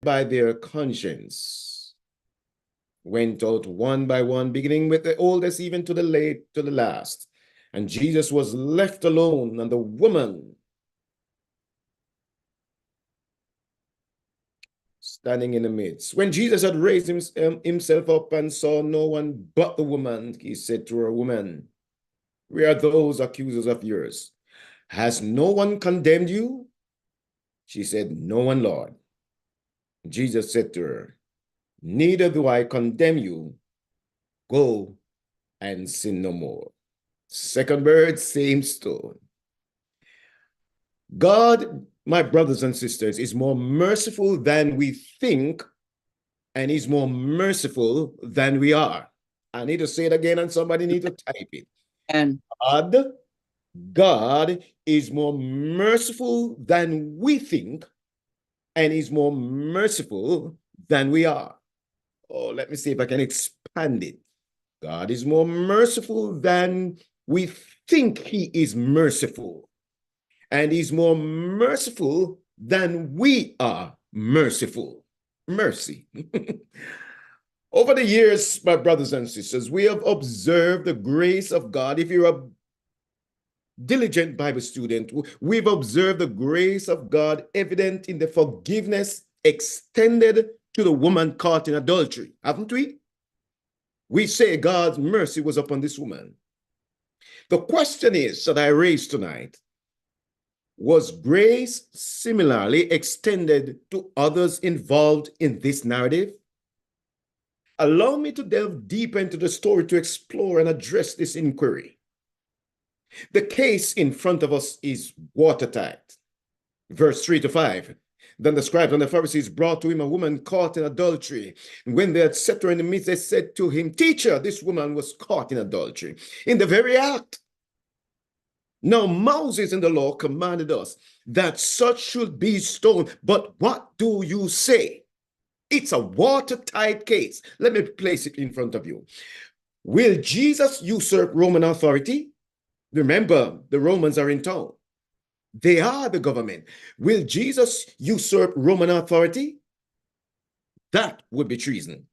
by their conscience, went out one by one, beginning with the oldest, even to the last. And Jesus was left alone, and the woman standing in the midst. When Jesus had raised himself up and saw no one but the woman, he said to her, "Woman, where are those accusers of yours? Has no one condemned you?" She said, "No one, Lord." Jesus said to her, "Neither do I condemn you. Go and sin no more." Second word, same stone. God, my brothers and sisters, is more merciful than we think, and he's more merciful than we are. I need to say it again, and somebody need to type it. And God is more merciful than we think, and he's more merciful than we are. Oh, let me see if I can expand it. God is more merciful than we think he is merciful, and he's more merciful than we are merciful. Mercy. Over the years, my brothers and sisters, we have observed the grace of God. If you're a diligent Bible student, we've observed the grace of God evident in the forgiveness extended to the woman caught in adultery, haven't we? We say God's mercy was upon this woman. The question is that I raised tonight, was grace similarly extended to others involved in this narrative? Allow me to delve deeper into the story to explore and address this inquiry. The case in front of us is watertight. Verse 3 to 5. Then the scribes and the Pharisees brought to him a woman caught in adultery. And when they had set her in the midst, they said to him, "Teacher, this woman was caught in adultery, in the very act. Now Moses in the law commanded us that such should be stoned. But what do you say?" It's a watertight case. Let me place it in front of you. Will Jesus usurp Roman authority? Remember, the Romans are in town. They are the government. Will Jesus usurp Roman authority? That would be treason.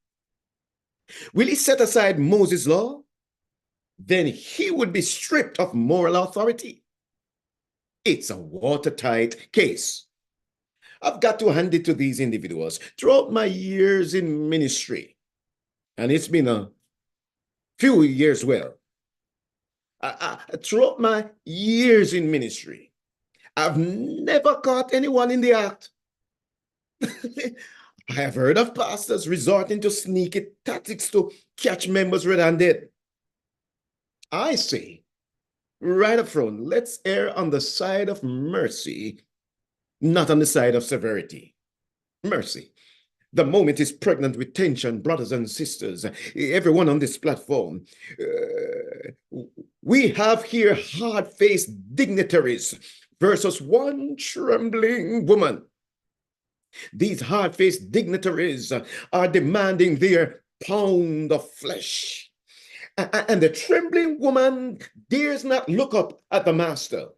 Will he set aside Moses' law? Then he would be stripped of moral authority. It's a watertight case. I've got to hand it to these individuals. Throughout my years in ministry, and it's been a few years well, throughout my years in ministry, I've never caught anyone in the act. I have heard of pastors resorting to sneaky tactics to catch members red-handed. I say, right up front, let's err on the side of mercy, not on the side of severity. Mercy. The moment is pregnant with tension, brothers and sisters, everyone on this platform. We have here hard-faced dignitaries versus one trembling woman. These hard-faced dignitaries are demanding their pound of flesh. And the trembling woman dares not look up at the master.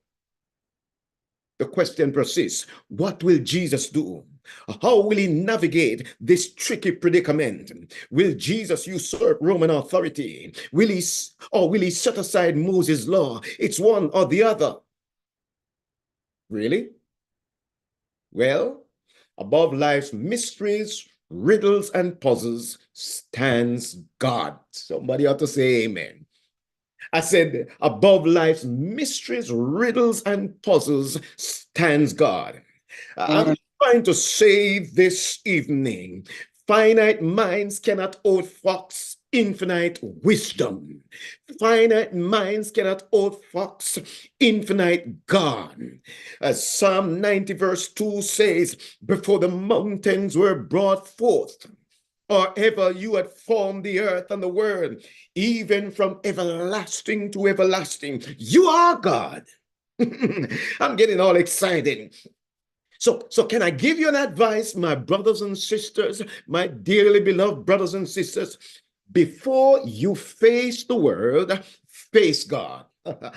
The question persists, what will Jesus do? How will he navigate this tricky predicament? Will Jesus usurp Roman authority? Will he set aside Moses' law? It's one or the other. Really? Well, above life's mysteries, riddles, and puzzles stands God. Somebody ought to say amen. I said, above life's mysteries, riddles, and puzzles stands God. I'm trying to say this evening, finite minds cannot outfox infinite wisdom. Finite minds cannot outfox infinite God. As Psalm 90 verse 2 says, before the mountains were brought forth, or ever you had formed the earth and the world, even from everlasting to everlasting, you are God. I'm getting all excited. So can I give you an advice, my brothers and sisters, my dearly beloved brothers and sisters? Before you face the world, face God.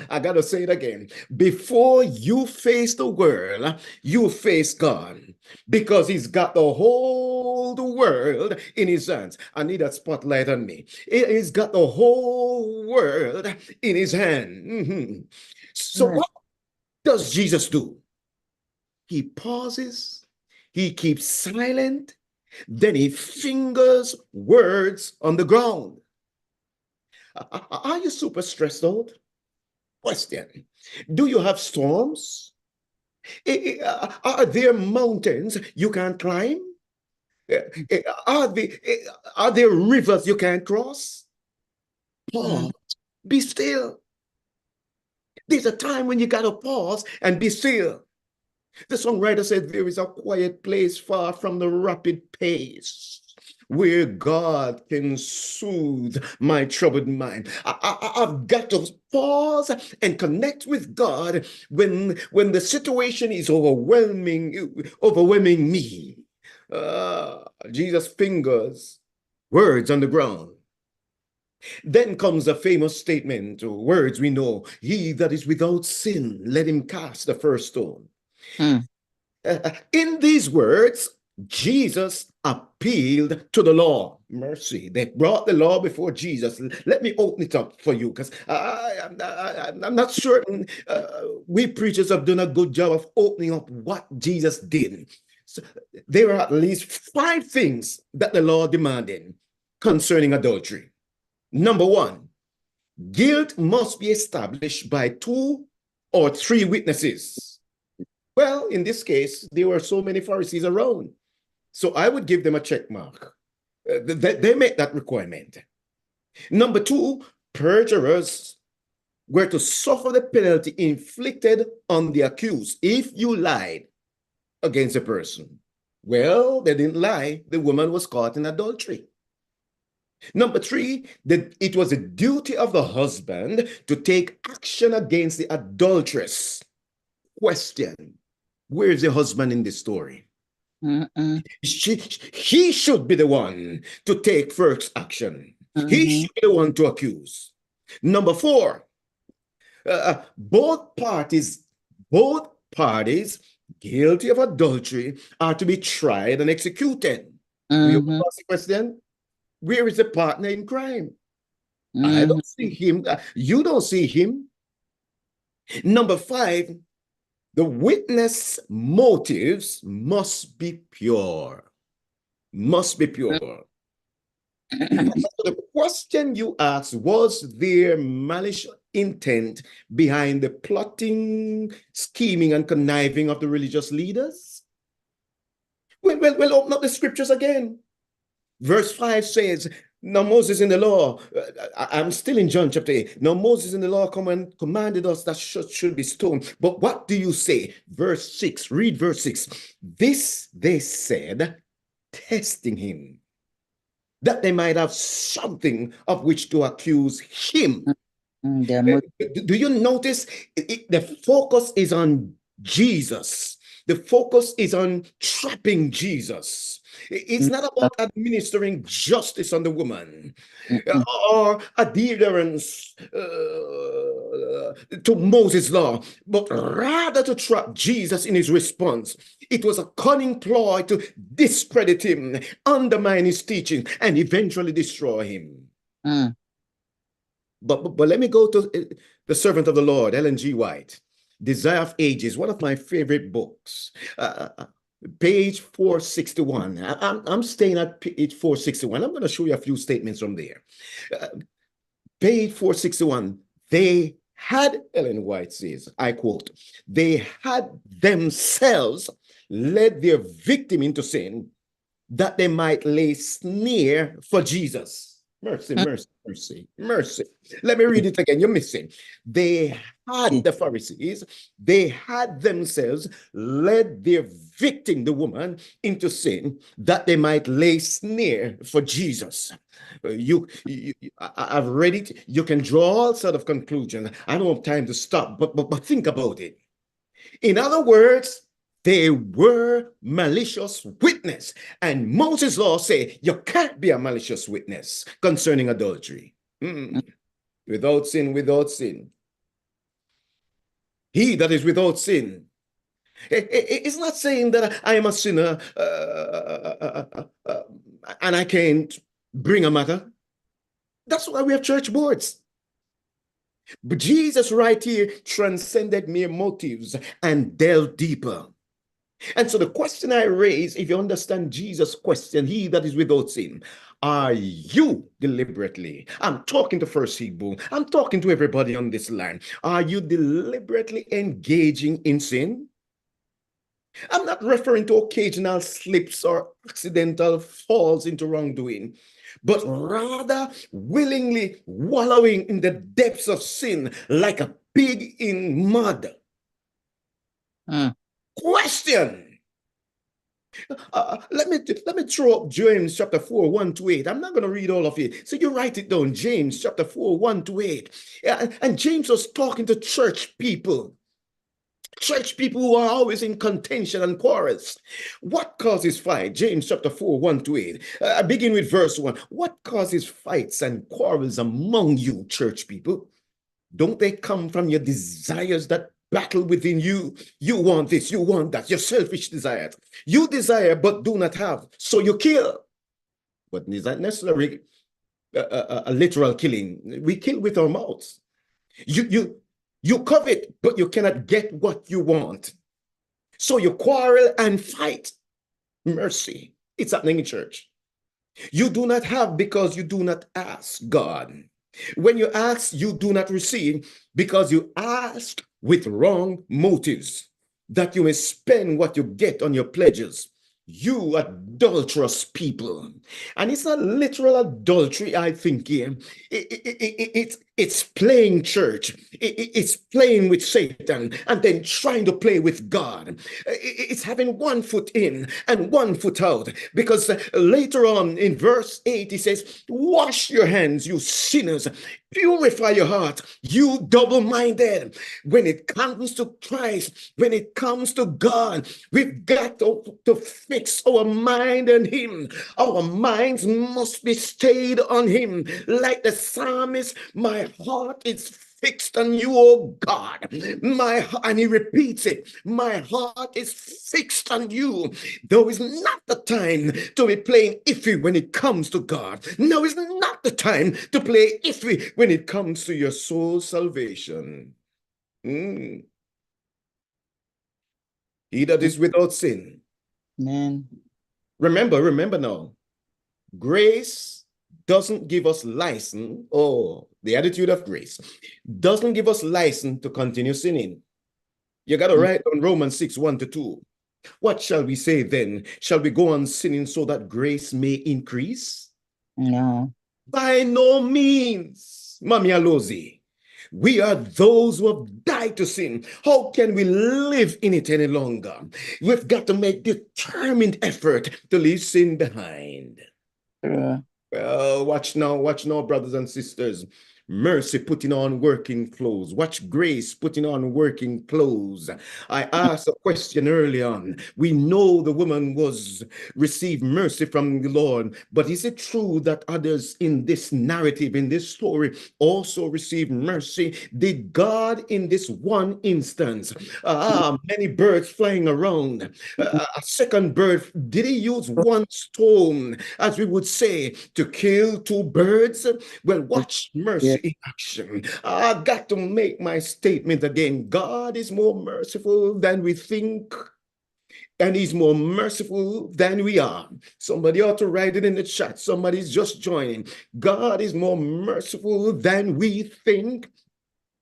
I got to say it again. Before you face the world, you face God, because he's got the whole world in his hands. I need that spotlight on me. He's got the whole world in his hand. So Mm. what does Jesus do? He pauses, he keeps silent, then he fingers words on the ground. Are you super stressed out? Question. Do you have storms? Are there mountains you can't climb? Are there rivers you can't cross? Pause. Be still. There's a time when you gotta pause and be still. The songwriter said, there is a quiet place far from the rapid pace where God can soothe my troubled mind. I've got to pause and connect with God when the situation is overwhelming me. Jesus fingers words on the ground. Then comes a famous statement, words we know, he that is without sin, let him cast the first stone. In these words, Jesus appealed to the law. Mercy. They brought the law before Jesus. Let me open it up for you, because I'm not certain we preachers have done a good job of opening up what Jesus did. So there are at least 5 things that the law demanded concerning adultery. Number 1, guilt must be established by 2 or 3 witnesses. Well, in this case, there were so many Pharisees around, so I would give them a check mark. They make that requirement. Number 2, perjurers were to suffer the penalty inflicted on the accused if you lied against a person. Well, they didn't lie. The woman was caught in adultery. Number 3, it was a duty of the husband to take action against the adulteress. Question. Where is the husband in this story? He should be the one to take first action. He should be the one to accuse. Number 4, both parties guilty of adultery are to be tried and executed. You ask the question, where is the partner in crime? I don't see him. You don't see him. Number 5, the witness motives must be pure. Must be pure. The question you asked, was there malicious intent behind the plotting, scheming, and conniving of the religious leaders? Well, open up the scriptures again. Verse 5 says, now Moses in the law, I'm still in John chapter 8. Now Moses in the law commanded us that should be stoned. But what do you say? Verse 6, read verse 6. This they said, testing him, that they might have something of which to accuse him. Do you notice the focus is on Jesus? The focus is on trapping Jesus. It's not about administering justice on the woman or adherence to Moses' law, but rather to trap Jesus in his response. It was a cunning ploy to discredit him, undermine his teaching, and eventually destroy him. But let me go to the servant of the Lord, Ellen G. White, Desire of Ages, one of my favorite books. Page 461. I'm staying at page 461. I'm going to show you a few statements from there. Page 461. They had, Ellen White says, I quote, they had themselves led their victim into sin that they might lay snare for Jesus. Mercy, mercy, mercy, mercy. Let me read it again. You're missing. They had, the Pharisees, they had themselves led their victim, the woman, into sin that they might lay snare for Jesus. I've read it. You can draw all sort of conclusions. I don't have time to stop, but think about it. In other words, they were malicious witness. And Moses' law say you can't be a malicious witness concerning adultery. Without sin, without sin. He that is without sin. It's not saying that I am a sinner and I can't bring a matter. That's why we have church boards. But Jesus right here transcended mere motives and delved deeper. And so the question I raise, if you understand Jesus' question, he that is without sin, are you deliberately, I'm talking to First Hebrew, I'm talking to everybody on this line, are you deliberately engaging in sin? I'm not referring to occasional slips or accidental falls into wrongdoing, but rather willingly wallowing in the depths of sin like a pig in mud. Question. Let me throw up James chapter 4, 1 to 8. I'm not going to read all of it. So you write it down, James chapter 4, 1 to 8. And James was talking to church people who are always in contention and quarrels. What causes fight? James chapter 4, 1 to 8. I begin with verse 1. What causes fights and quarrels among you, church people? Don't they come from your desires that battle within you? You want this, you want that, your selfish desires. You desire but do not have, so you kill. But is that necessarily a literal killing? We kill with our mouths. You covet, but you cannot get what you want. So you quarrel and fight. Mercy. It's happening in church. You do not have because you do not ask God. When you ask, you do not receive because you ask with wrong motives, that you may spend what you get on your pleasures. You adulterous people. And it's not literal adultery, I think here. It's playing church. It's playing with Satan and then trying to play with God. It's having one foot in and one foot out. Because later on in verse 8, he says, wash your hands, you sinners. Purify your heart, you double-minded. When it comes to Christ, when it comes to God, we've got to fix our mind on him. Our minds must be stayed on him. Like the psalmist, my heart is fixed on you, oh God. And he repeats it, my heart is fixed on you. Though it's not the time to be playing iffy when it comes to God. No, it's not the time to play iffy when it comes to your soul's salvation. He that is without sin. Amen. Remember now, grace doesn't give us license, or the attitude of grace doesn't give us license to continue sinning. You got to write on Romans 6, 1 to 2. What shall we say then? Shall we go on sinning so that grace may increase? No. By no means, Mami Alozi. We are those who have died to sin. How can we live in it any longer? We've got to make determined effort to leave sin behind. Well, watch now, brothers and sisters. Mercy putting on working clothes. Watch grace putting on working clothes. I asked a question early on. We know the woman received mercy from the Lord, but is it true that others in this narrative, in this story, also received mercy? Did God in this one instance, many birds flying around, a second bird, did he use one stone, as we would say, to kill two birds? Well, watch mercy in action. I've got to make my statement again. God is more merciful than we think, and he's more merciful than we are. Somebody ought to write it in the chat. Somebody's just joining. God is more merciful than we think,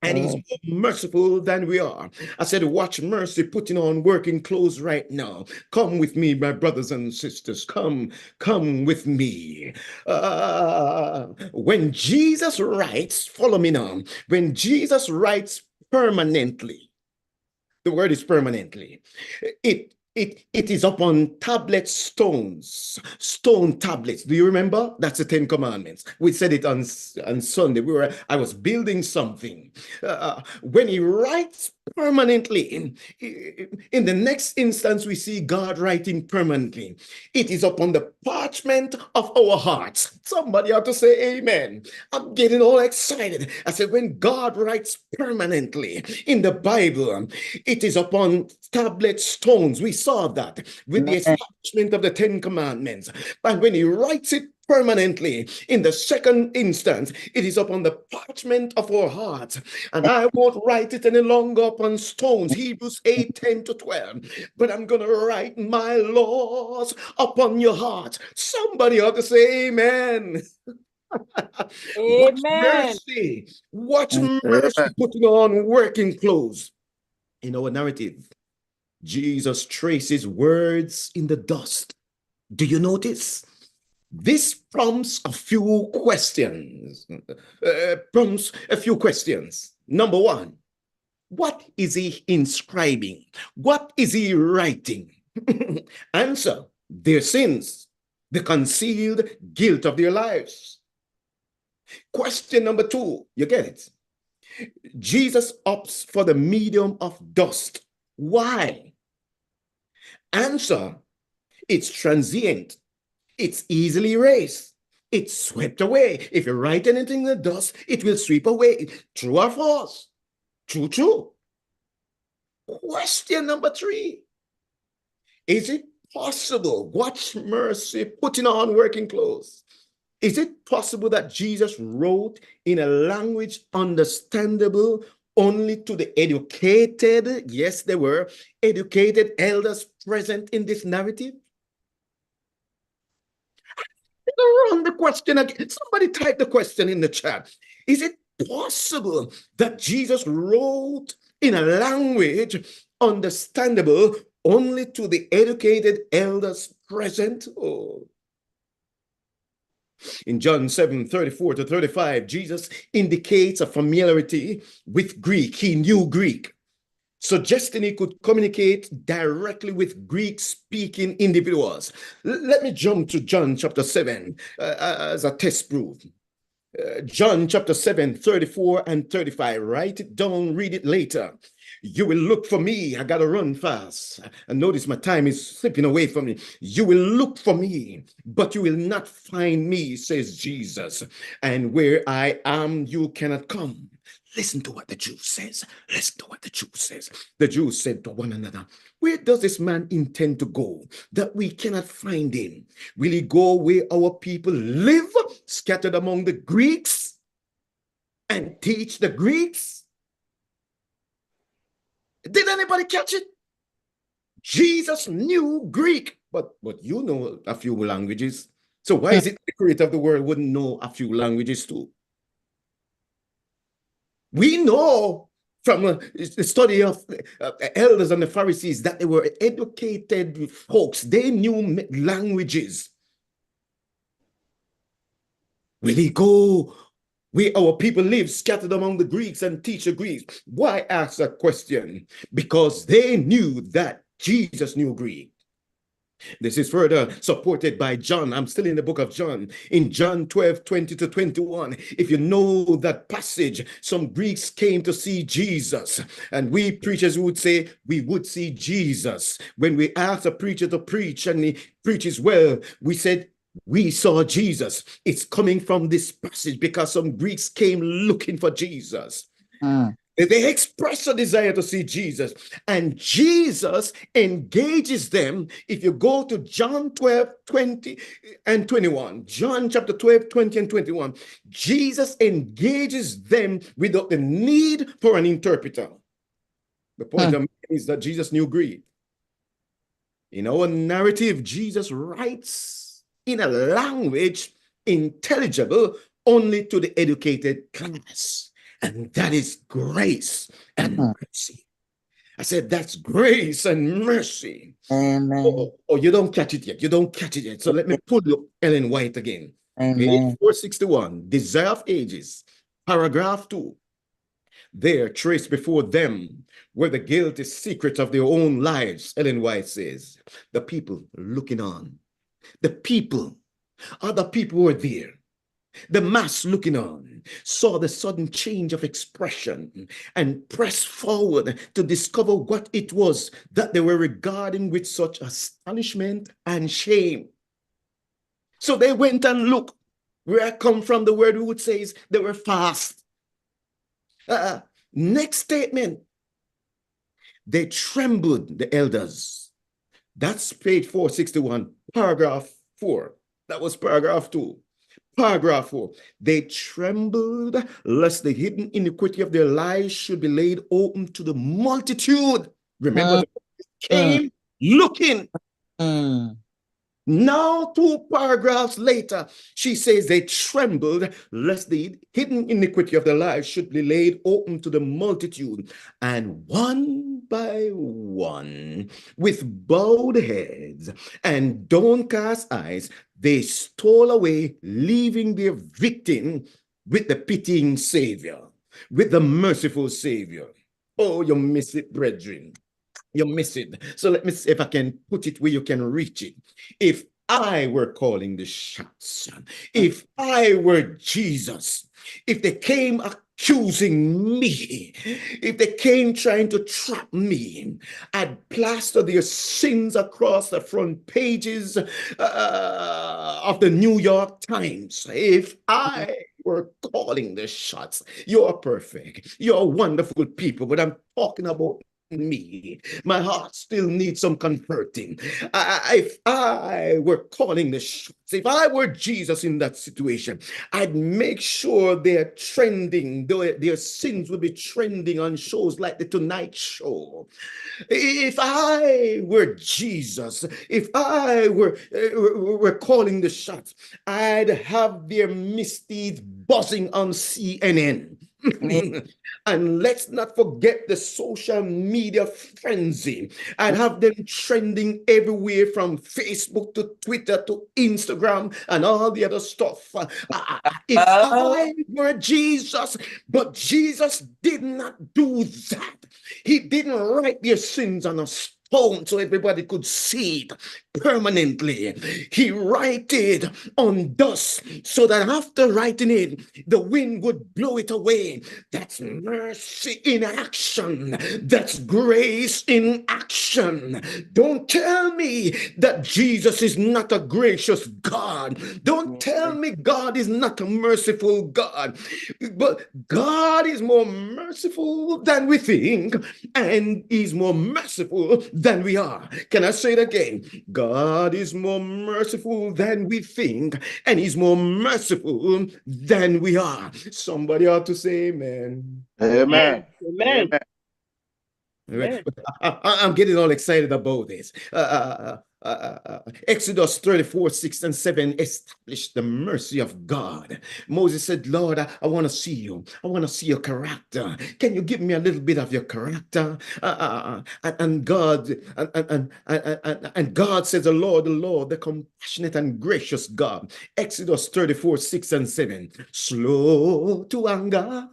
and he's more merciful than we are. I said, watch mercy putting on working clothes right now. Come with me, my brothers and sisters. Come with me. When Jesus writes, follow me now. When Jesus writes permanently, the word is permanently. It is upon stone tablets. Do you remember? That's the 10 Commandments. We said it on Sunday. I was building something. When he writes permanently. In the next instance, we see God writing permanently. It is upon the parchment of our hearts. Somebody ought to say amen. I'm getting all excited. I said, when God writes permanently in the Bible, it is upon tablet stones. We saw that with the Amen. establishment of the Ten Commandments. But when he writes it permanently in the second instance, it is upon the parchment of our hearts. And I won't write it any longer upon stones, Hebrews 8:10-12, but I'm going to write my laws upon your heart. Somebody ought to say amen. Watch Amen. mercy. Watch mercy putting on working clothes. In our narrative, Jesus traces words in the dust. Do you notice? This prompts a few questions. Number one, what is he inscribing? What is he writing? Answer, their sins, the concealed guilt of their lives. Question number two, you get it? Jesus opts for the medium of dust. Why? Answer, it's transient. It's easily erased. It's swept away. If you write anything in the dust, it will sweep away. True or false? True, true. Question number three. Is it possible, watch mercy, putting on working clothes, is it possible that Jesus wrote in a language understandable only to the educated? Yes, there were educated elders present in this narrative. Run the question again. Somebody type the question in the chat. Is it possible that Jesus wrote in a language understandable only to the educated elders present? Oh. In John 7:34-35, Jesus indicates a familiarity with Greek. He knew Greek, suggesting he could communicate directly with Greek-speaking individuals. Let me jump to John chapter 7 as a test proof. John chapter 7:34-35. Write it down, read it later. You will look for me. I got to run fast. And notice my time is slipping away from me. You will look for me, but you will not find me, says Jesus. And where I am, you cannot come. Listen to what the Jew says. Listen to what the Jew says. The Jews said to one another, where does this man intend to go that we cannot find him? Will he go where our people live, scattered among the Greeks, and teach the Greeks? Did anybody catch it? Jesus knew Greek, but you know a few languages. So why is it the creator of the world wouldn't know a few languages too? We know from the study of elders and the Pharisees that they were educated folks. They knew languages. Will he go where our people live, scattered among the Greeks, and teach the Greeks? Why ask that question? Because they knew that Jesus knew Greek. This is further supported by John. I'm still in the book of John. In John 12:20-21, if you know that passage, some Greeks came to see Jesus. And we preachers would say, we would see Jesus. When we ask a preacher to preach and he preaches well, we said, we saw Jesus. It's coming from this passage because some Greeks came looking for Jesus. They express a desire to see Jesus, and Jesus engages them. If you go to John 12:20-21, John chapter 12:20-21, Jesus engages them without the need for an interpreter. The point is that Jesus knew Greek. In our narrative, Jesus writes in a language intelligible only to the educated class. And that is grace and mercy. I said, that's grace and mercy. Amen. Oh, you don't catch it yet. You don't catch it yet. So let me pull up Ellen White again. Page 461, Desire of Ages, paragraph 2. There, traced before them, where the guilty secret of their own lives, Ellen White says, the people looking on. The people, other people were there. The mass looking on saw the sudden change of expression and pressed forward to discover what it was that they were regarding with such astonishment and shame. So they went and looked. Where I come from, the word we would say is they were fast. Next statement. They trembled, the elders. That's page 461, paragraph 4. That was paragraph 2. Paragraph 4. They trembled lest the hidden iniquity of their lives should be laid open to the multitude. Remember, they came looking. Now, 2 paragraphs later, she says they trembled lest the hidden iniquity of their lives should be laid open to the multitude. And one by one, with bowed heads and downcast eyes, they stole away, leaving their victim with the pitying Savior, with the merciful Savior. Oh, you miss it, brethren. You miss it. So let me see if I can put it where you can reach it. If I were calling the shots, if I were Jesus, if they came accusing me, if they came trying to trap me, I'd plaster their sins across the front pages of the New York Times. If I were calling the shots, you're perfect. You're wonderful people, but I'm talking about me. My heart still needs some converting. If I were calling the shots, if I were Jesus in that situation, I'd make sure they're trending, their sins would be trending on shows like The Tonight Show. If I were Jesus, if I were calling the shots, I'd have their misdeeds buzzing on CNN. And let's not forget the social media frenzy. I'd have them trending everywhere from Facebook to Twitter to Instagram and all the other stuff. If I were Jesus, but Jesus did not do that. He didn't write their sins on a stone so everybody could see it permanently. He wrote it on dust so that after writing it, the wind would blow it away. That's mercy in action. That's grace in action. Don't tell me that Jesus is not a gracious God. Don't tell me God is not a merciful God. But God is more merciful than we think, and He's more merciful than we are. Can I say it again? God is more merciful than we think, and He's more merciful than we are. Somebody ought to say amen. Amen. Amen. Amen. I'm getting all excited about this. Exodus 34, 6 and 7 established the mercy of God. Moses said, Lord, I want to see you. I want to see your character. Can you give me a little bit of your character? And God says, the Lord, the compassionate and gracious God. Exodus 34, 6 and 7. Slow to anger.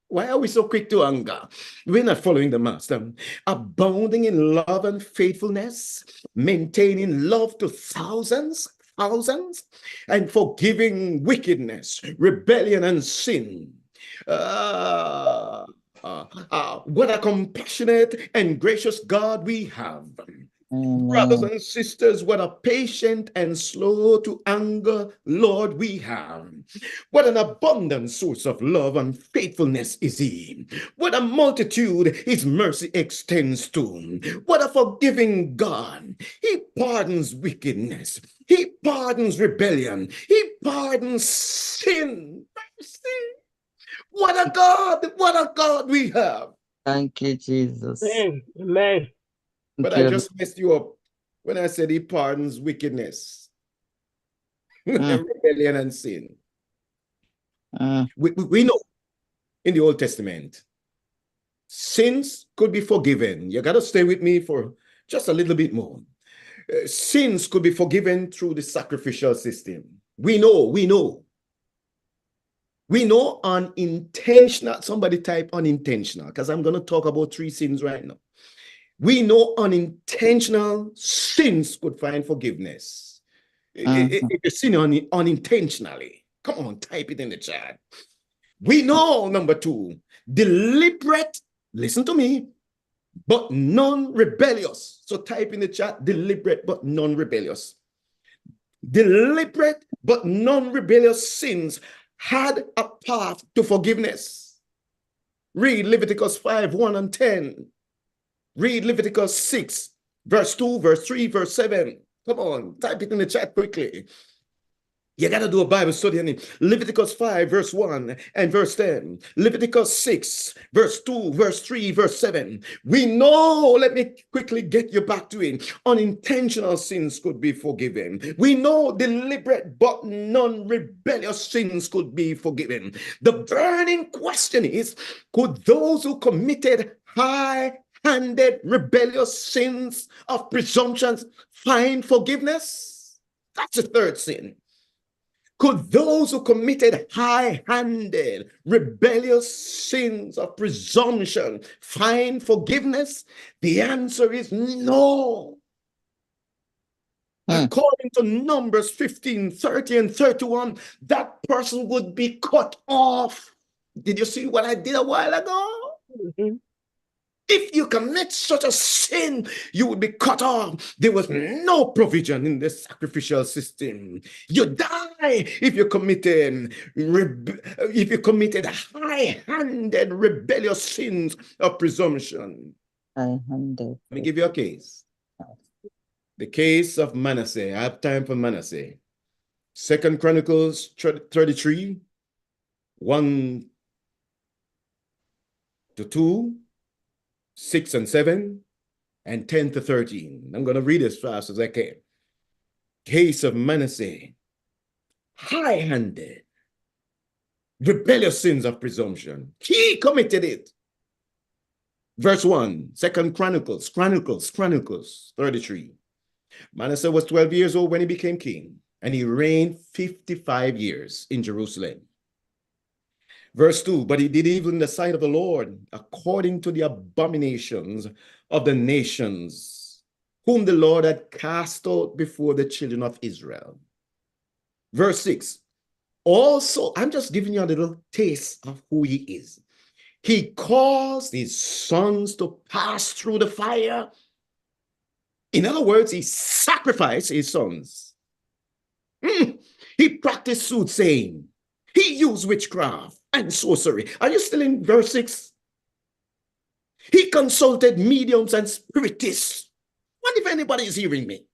Why are we so quick to anger? We're not following the master. Abounding in love and faithfulness, maintaining love to thousands, and forgiving wickedness, rebellion, and sin. What a compassionate and gracious God we have. Brothers and sisters, what a patient and slow to anger Lord we have. What an abundant source of love and faithfulness is He. What a multitude His mercy extends to. What a forgiving God. He pardons wickedness. He pardons rebellion. He pardons sin. What a God we have. Thank you, Jesus. Amen. But I just messed you up when I said He pardons wickedness, rebellion, and sin. We know in the Old Testament, sins could be forgiven. You got to stay with me for just a little bit more. Sins could be forgiven through the sacrificial system. We know unintentional. Somebody type unintentional, because I'm going to talk about 3 sins right now. We know unintentional sins could find forgiveness. If you sin unintentionally, Come on, type it in the chat. We know, number 2, deliberate, listen to me, but non-rebellious. So type in the chat, deliberate but non-rebellious. Deliberate but non-rebellious sins had a path to forgiveness. Read Leviticus 5, 1 and 10. Read Leviticus 6, verse 2, verse 3, verse 7. Come on, type it in the chat quickly. You got to do a Bible study on it. Leviticus 5, verse 1 and verse 10. Leviticus 6, verse 2, verse 3, verse 7. We know, let me quickly get you back to it. Unintentional sins could be forgiven. We know deliberate but non-rebellious sins could be forgiven. The burning question is, could those who committed high-handed rebellious sins of presumptions find forgiveness? That's the third sin. Could those who committed high-handed, rebellious sins of presumption find forgiveness? The answer is no. According to Numbers 15, 30, and 31, that person would be cut off. Did you see what I did a while ago? If you commit such a sin, you would be cut off. There was no provision in the sacrificial system. You die if you committed high-handed rebellious sins of presumption. High-handed. Let me give you a case. The case of Manasseh. I have time for Manasseh. 2 Chronicles 33, 1 to 2. 6 and 7, and 10 to 13. I'm going to read as fast as I can. Case of Manasseh. High-handed, rebellious sins of presumption. He committed it. Verse 1, 2 Chronicles 33. Manasseh was 12 years old when he became king, and he reigned 55 years in Jerusalem. Verse 2, but he did evil in the sight of the Lord, according to the abominations of the nations, whom the Lord had cast out before the children of Israel. Verse 6, also, I'm just giving you a little taste of who he is. He caused his sons to pass through the fire. In other words, he sacrificed his sons. He practiced soothsaying. He used witchcraft and sorcery. Are you still in verse 6? He consulted mediums and spiritists. What if anybody is hearing me?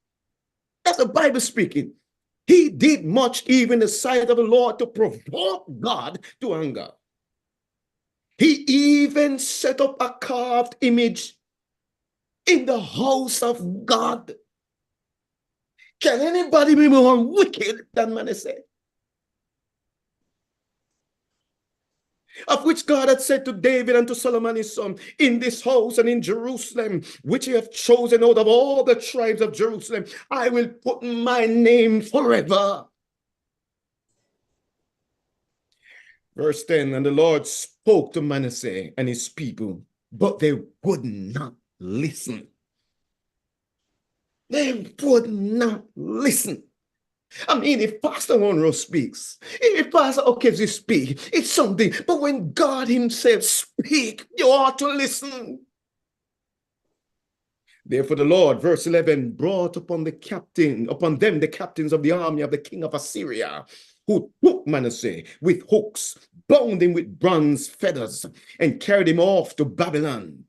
That's the Bible speaking. He did much even in the sight of the Lord to provoke God to anger. He even set up a carved image in the house of God. Can anybody be more wicked than Manasseh? Of which God had said to David and to Solomon his son, in this house and in Jerusalem, which you have chosen out of all the tribes of Jerusalem, I will put my name forever. Verse 10, and the Lord spoke to Manasseh and his people, but they would not listen. They would not listen. I mean, if Pastor Monroe speaks, if Pastor Okezie speaks, it's something. But when God himself speaks, you ought to listen. Therefore the Lord, verse 11, brought upon them the captains of the army of the king of Assyria, who took Manasseh with hooks, bound him with bronze fetters, and carried him off to Babylon.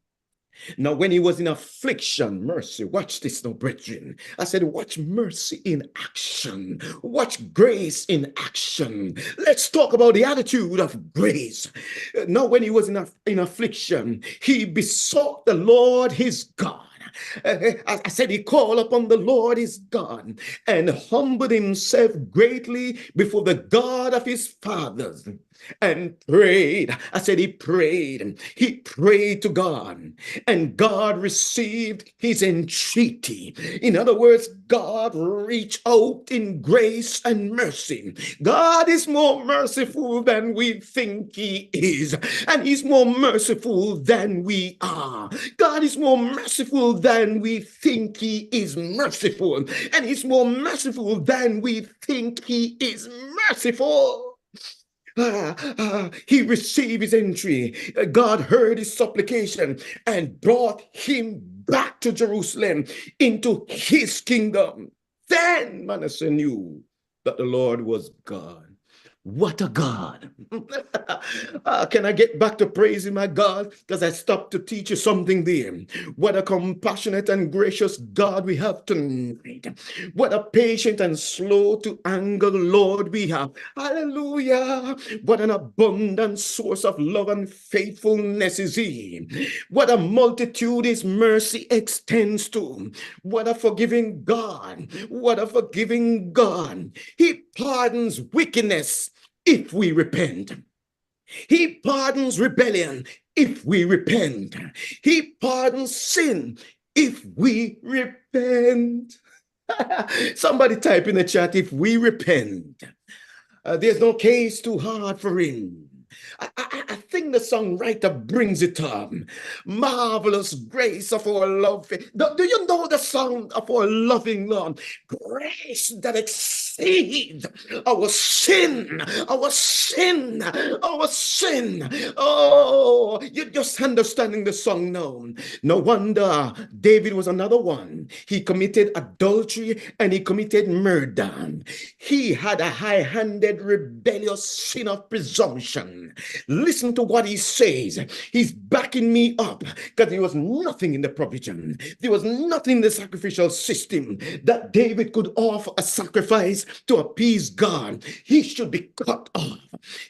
Now, when he was in affliction, mercy, watch this now, brethren. I said, watch mercy in action. Watch grace in action. Let's talk about the attitude of grace. Now, when he was in affliction, he besought the Lord his God. I said he called upon the Lord his God and humbled himself greatly before the God of his fathers and prayed. I said he prayed. He prayed to God, and God received his entreaty. In other words, God reached out in grace and mercy. God is more merciful than we think he is, and he's more merciful than we are. God is more merciful than we think he is merciful, and he's more merciful than we think he is merciful. He received his entry. God heard his supplication and brought him back to Jerusalem into his kingdom. Then Manasseh knew that the Lord was God. What a God. Can I get back to praising my God? Because I stopped to teach you something there. What a compassionate and gracious God we have tonight. What a patient and slow to anger Lord we have. Hallelujah. What an abundant source of love and faithfulness is he. What a multitude his mercy extends to. What a forgiving God. What a forgiving God. He pardons wickedness if we repent. He pardons rebellion if we repent. He pardons sin if we repent. Somebody type in the chat, if we repent. There's no case too hard for him. I think the songwriter brings it up. Marvelous grace of our love. Do you know the song of our loving Lord? Grace that exceeds our sin, our sin, our sin. Oh, you're just understanding the song now. No wonder David was another one. He committed adultery and he committed murder. He had a high-handed, rebellious sin of presumption. Listen to what he says. He's backing me up because there was nothing in the provision. There was nothing in the sacrificial system that David could offer a sacrifice to appease God. He should be cut off.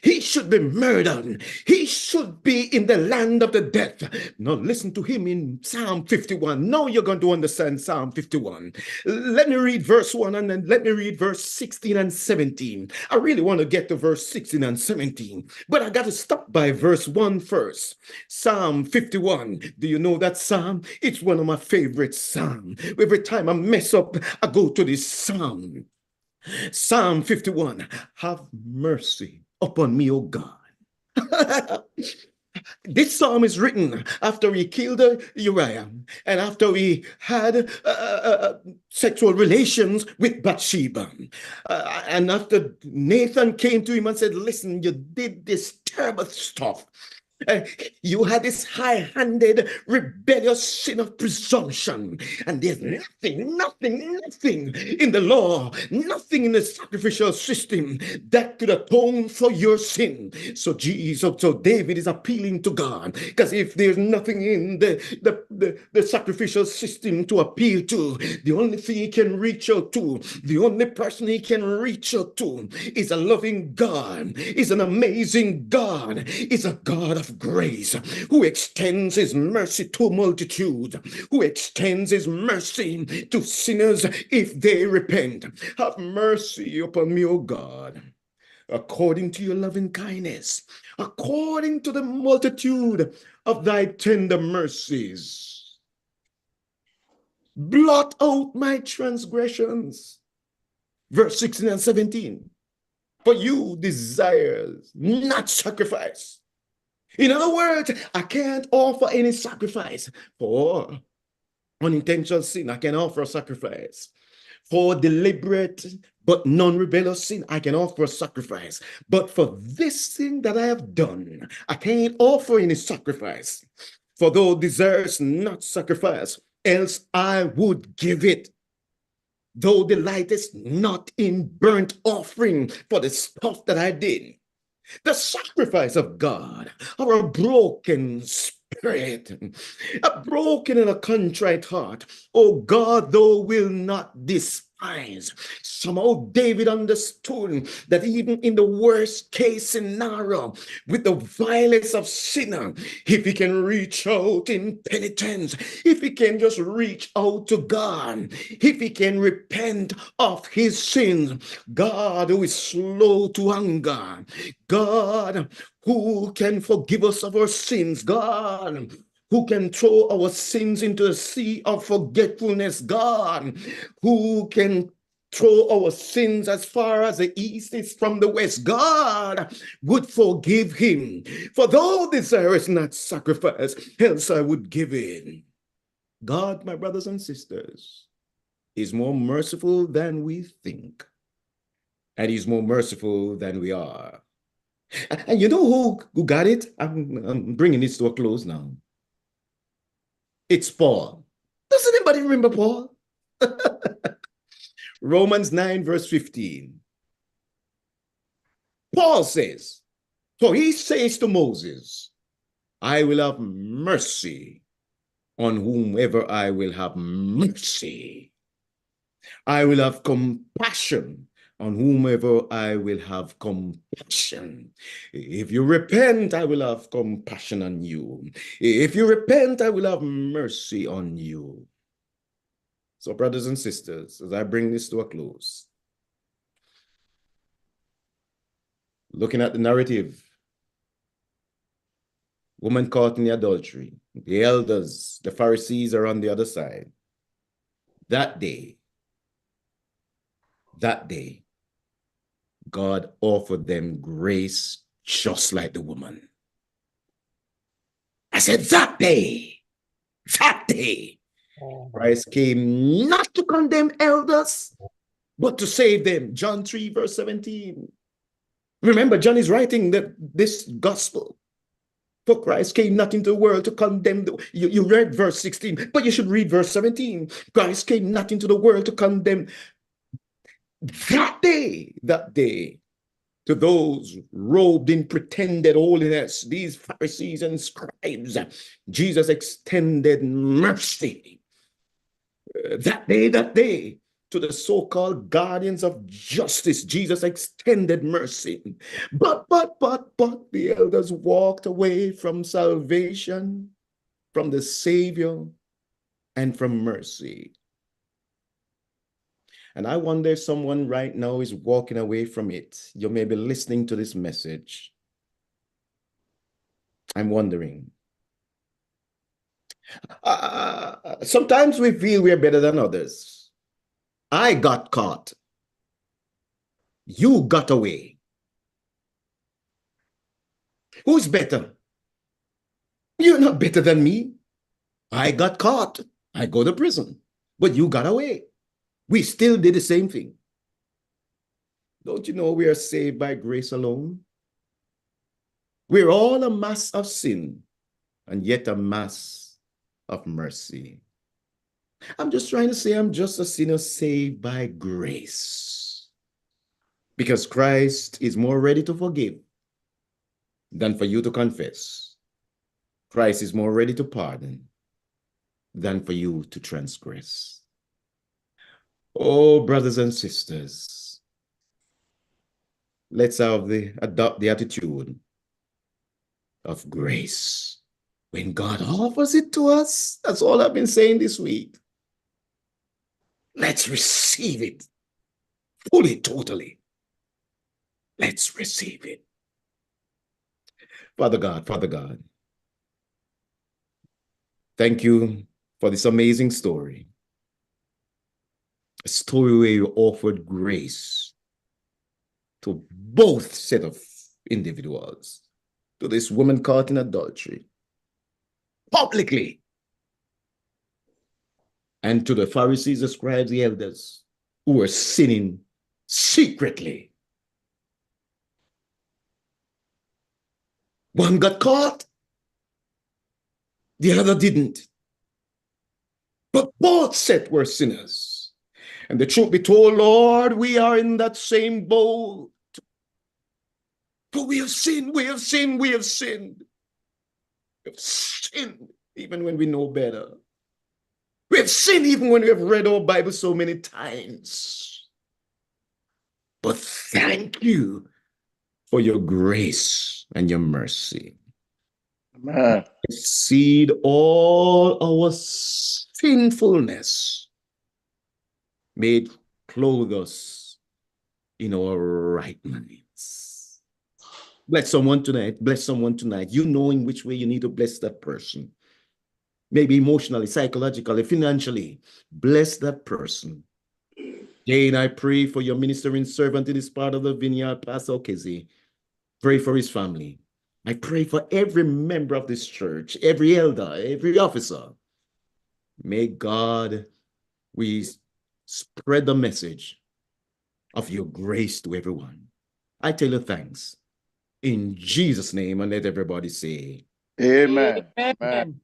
He should be murdered. He should be in the land of the dead. Now listen to him in Psalm 51. Now you're going to understand Psalm 51. Let me read verse 1 and then let me read verse 16 and 17. I really want to get to verse 16 and 17, but I got to stop by verse 1 first. Psalm 51. Do you know that psalm? It's one of my favorite psalms. Every time I mess up, I go to this psalm. Psalm 51. Have mercy upon me, O God. This psalm is written after he killed Uriah and after he had sexual relations with Bathsheba. And after Nathan came to him and said, listen, you did this terrible stuff. You had this high-handed, rebellious sin of presumption, and there's nothing in the law, nothing in the sacrificial system that could atone for your sin. So David is appealing to God, because if there's nothing in the sacrificial system to appeal to, the only thing he can reach out to, the only person he can reach out to is a loving God, is an amazing God, is a God of grace, who extends his mercy to a multitude, who extends his mercy to sinners if they repent. Have mercy upon me, O God, according to your loving kindness, according to the multitude of thy tender mercies. Blot out my transgressions. Verse 16 and 17. For you desire not sacrifice. In other words, I can't offer any sacrifice for unintentional sin. I can offer a sacrifice. For deliberate but non-rebellious sin, I can offer a sacrifice. But for this thing that I have done, I can't offer any sacrifice. For thou desirest not sacrifice, else I would give it. Thou delightest not in burnt offering for the stuff that I did. The sacrifice of God, or a broken spirit, a broken and a contrite heart. Oh God, thou wilt not despise. Somehow David understood that even in the worst case scenario, with the violence of sinner, if he can reach out in penitence, if he can just reach out to God, if he can repent of his sins, God who is slow to anger, God who can forgive us of our sins, God who can throw our sins into the sea of forgetfulness, God who can throw our sins as far as the east is from the west, God would forgive him. For thou desirest not sacrifice, else I would give it. God, my brothers and sisters, is more merciful than we think, and he's more merciful than we are. And you know who got it? I'm bringing this to a close now. It's Paul. Does anybody remember Paul? Romans 9, verse 15. Paul says, so he says to Moses, I will have mercy on whomever I will have mercy. I will have compassion on whomever I will have compassion. If you repent, I will have compassion on you. If you repent, I will have mercy on you. So, brothers and sisters, as I bring this to a close, looking at the narrative, woman caught in the adultery, the elders, the Pharisees are on the other side. That day, God offered them grace just like the woman. I said, that day, Christ came not to condemn elders, but to save them. John 3, verse 17. Remember, John is writing this gospel. For Christ came not into the world to condemn you read verse 16, but you should read verse 17. Christ came not into the world to condemn. That day, to those robed in pretended holiness, these Pharisees and scribes, Jesus extended mercy. That day, to the so-called guardians of justice, Jesus extended mercy. But the elders walked away from salvation, from the Savior, and from mercy. And I wonder if someone right now is walking away from it. You may be listening to this message. I'm wondering. Sometimes we feel we're better than others. I got caught. You got away. Who's better? You're not better than me. I got caught. I go to prison. But you got away. We still did the same thing. Don't you know we are saved by grace alone? We're all a mass of sin and yet a mass of mercy. I'm just trying to say I'm just a sinner saved by grace. Because Christ is more ready to forgive than for you to confess. Christ is more ready to pardon than for you to transgress. Oh, brothers and sisters, let's adopt the attitude of grace. When God offers it to us, that's all I've been saying this week. Let's receive it fully, totally. Let's receive it. Father God, thank you for this amazing story. A story where you offered grace to both set of individuals, to this woman caught in adultery, publicly, and to the Pharisees, the scribes, the elders, who were sinning secretly. One got caught, the other didn't. But both set were sinners. And the truth be told, Lord, we are in that same boat. For we have sinned, we have sinned, we have sinned. We have sinned even when we know better. We have sinned even when we have read our Bible so many times. But thank you for your grace and your mercy. Amen. Exceed all our sinfulness. May it clothe us in our right minds. Bless someone tonight. Bless someone tonight. You know in which way you need to bless that person. Maybe emotionally, psychologically, financially. Bless that person. Jane, I pray for your ministering servant in this part of the vineyard, Pastor Okezi. Pray for his family. I pray for every member of this church, every elder, every officer. May God, we spread the message of your grace to everyone. I tell you thanks. In Jesus' name, and let everybody say, Amen. Amen. Amen.